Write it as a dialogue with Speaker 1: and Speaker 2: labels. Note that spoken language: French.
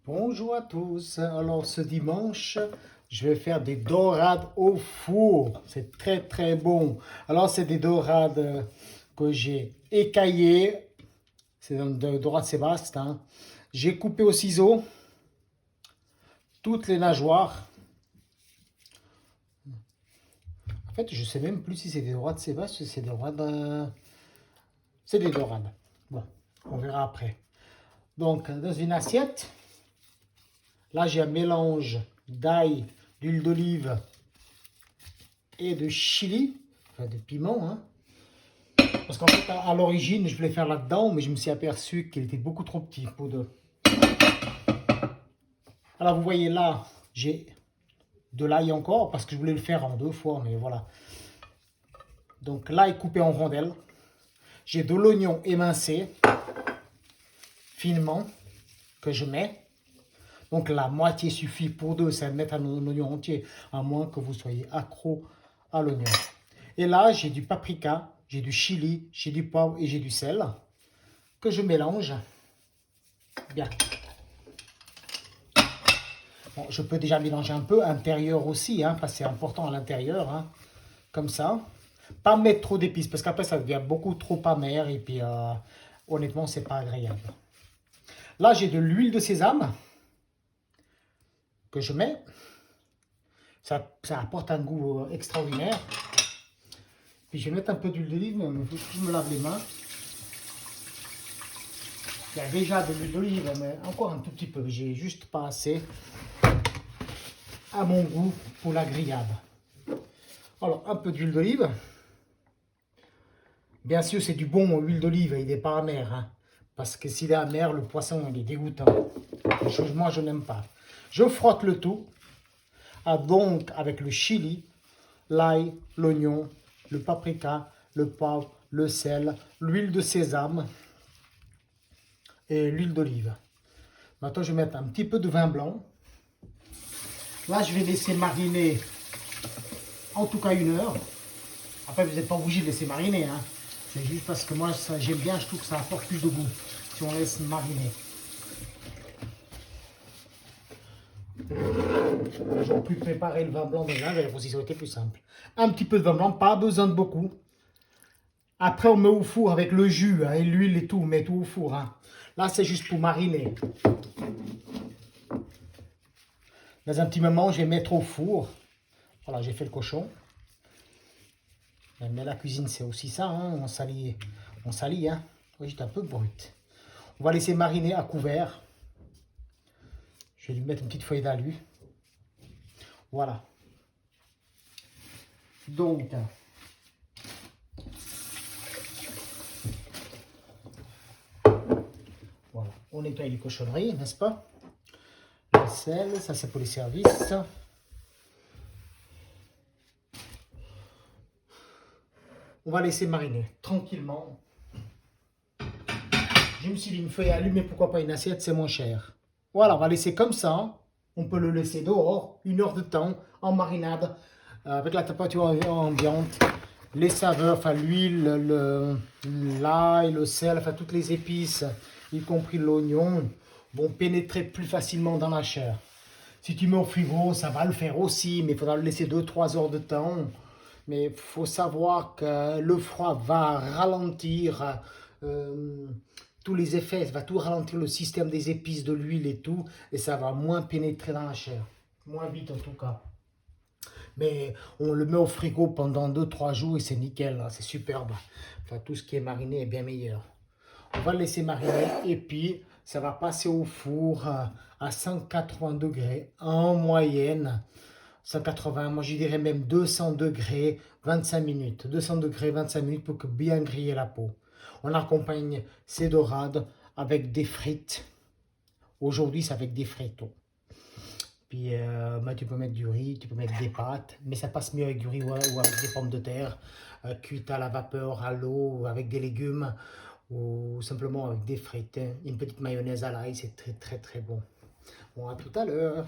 Speaker 1: Bonjour à tous. Alors ce dimanche, je vais faire des dorades au four. C'est très très bon. Alors c'est des dorades que j'ai écaillées. C'est des dorades Sébastien. J'ai coupé au ciseau toutes les nageoires. En fait, je sais même plus si c'est des dorades Sébastien ou si c'est des dorades. C'est des dorades. Bon, on verra après. Donc dans une assiette. Là, j'ai un mélange d'ail, d'huile d'olive et de chili, enfin de piment. Hein. Parce qu'en fait, à l'origine, je voulais faire là-dedans, mais je me suis aperçu qu'il était beaucoup trop petit pour deux. Alors, vous voyez là, j'ai de l'ail encore, parce que je voulais le faire en deux fois, mais voilà. Donc, l'ail coupé en rondelles. J'ai de l'oignon émincé, finement, que je mets. Donc la moitié suffit pour deux, c'est mettre un oignon entier, à moins que vous soyez accro à l'oignon. Et là, j'ai du paprika, j'ai du chili, j'ai du poivre et j'ai du sel que je mélange bien. Bon, je peux déjà mélanger un peu, intérieur aussi, hein, parce que c'est important à l'intérieur, hein, comme ça. Pas mettre trop d'épices, parce qu'après ça devient beaucoup trop amer et puis honnêtement, c'est pas agréable. Là, j'ai de l'huile de sésame que je mets. Ça apporte un goût extraordinaire. Puis je vais mettre un peu d'huile d'olive, mais je me lave les mains. Il y a déjà de l'huile d'olive, mais encore un tout petit peu. J'ai juste pas assez à mon goût pour la grillade. Alors, un peu d'huile d'olive. Bien sûr, c'est du bon huile d'olive, il n'est pas amer. Hein, parce que s'il est amer, le poisson il est dégoûtant. Moi, je n'aime pas. Je frotte le tout. Donc, avec le chili, l'ail, l'oignon, le paprika, le poivre, le sel, l'huile de sésame et l'huile d'olive. Maintenant, je vais mettre un petit peu de vin blanc. Là, je vais laisser mariner en tout cas 1 heure. Après, vous n'êtes pas obligé de laisser mariner. Hein. C'est juste parce que moi, j'aime bien, je trouve que ça apporte plus de goût si on laisse mariner. J'aurais pu préparer le vin blanc déjà, mais la position était plus simple. Un petit peu de vin blanc, pas besoin de beaucoup. Après, on met au four avec le jus hein, et l'huile et tout, on met tout au four. Hein. Là, c'est juste pour mariner. Dans un petit moment, je vais mettre au four. Voilà, j'ai fait le cochon. Mais la cuisine, c'est aussi ça, hein, on salit. Hein. Oui, j'étais un peu brut. On va laisser mariner à couvert. Je vais lui mettre une petite feuille d'alu. Voilà. Donc, voilà. On nettoie les cochonneries, n'est-ce pas? Le sel, ça c'est pour les services. On va laisser mariner tranquillement. Je me suis dit une feuille à mais pourquoi pas une assiette, c'est moins cher. Voilà, on va laisser comme ça. On peut le laisser dehors, 1 heure de temps, en marinade, avec la température ambiante. Les saveurs, enfin l'huile, l'ail, le sel, enfin toutes les épices, y compris l'oignon, vont pénétrer plus facilement dans la chair. Si tu mets au frigo, ça va le faire aussi, mais il faudra le laisser 2-3 heures de temps. Mais il faut savoir que le froid va ralentir tous les effets, ça va tout ralentir le système des épices, de l'huile et tout, et ça va moins pénétrer dans la chair. Moins vite en tout cas. Mais on le met au frigo pendant 2-3 jours et c'est nickel, c'est superbe. Enfin, tout ce qui est mariné est bien meilleur. On va le laisser mariner et puis ça va passer au four à 180 degrés en moyenne. 180, moi je dirais même 200 degrés, 25 minutes. 200 degrés, 25 minutes pour que bien griller la peau. On accompagne ces dorades avec des frites. Aujourd'hui, c'est avec des frites. Puis tu peux mettre du riz, tu peux mettre des pâtes, mais ça passe mieux avec du riz ou avec des pommes de terre, cuites à la vapeur, à l'eau, avec des légumes, ou simplement avec des frites. Une petite mayonnaise à l'ail, c'est très très très bon. Bon, à tout à l'heure.